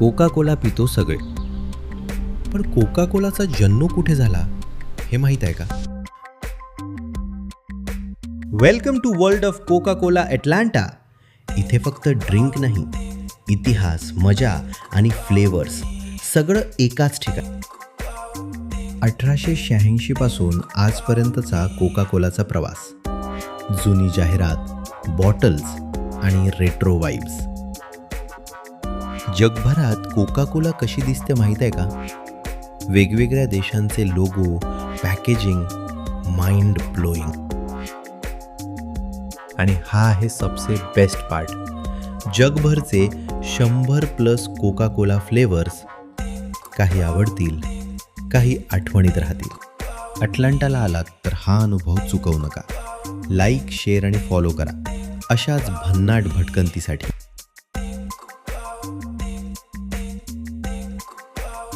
Coca Cola पितो सगळे, पण कोका कोलाचा जन्म कुठे झाला हे माहीत आहे का? Welcome to world of coca cola Atlanta. इथे फक्त ड्रिंक नाही, इतिहास, मजा आणि फ्लेवर्स सगळं एकाच ठिकाणी. 1886 पासून आजपर्यंतचा कोका कोलाचा प्रवास. जुनी जाहिरात, बॉटल्स आणि रेट्रो वाइब्स. जगभरात कोका कोला कशी दिसते माहीत आहे का? वेगवेगळ्या देशांचे लोगो, पॅकेजिंग, माइंड ब्लोईंग. आणि हा आहे सबसे बेस्ट पार्ट. जगभरचे 100+ कोका कोला फ्लेवर्स. काही आवडतील, काही आठवणीत राहतील. अटलांटाला आलात तर हा अनुभव चुकवू नका. लाईक, शेअर आणि फॉलो करा अशाच भन्नाट भटकंतीसाठी.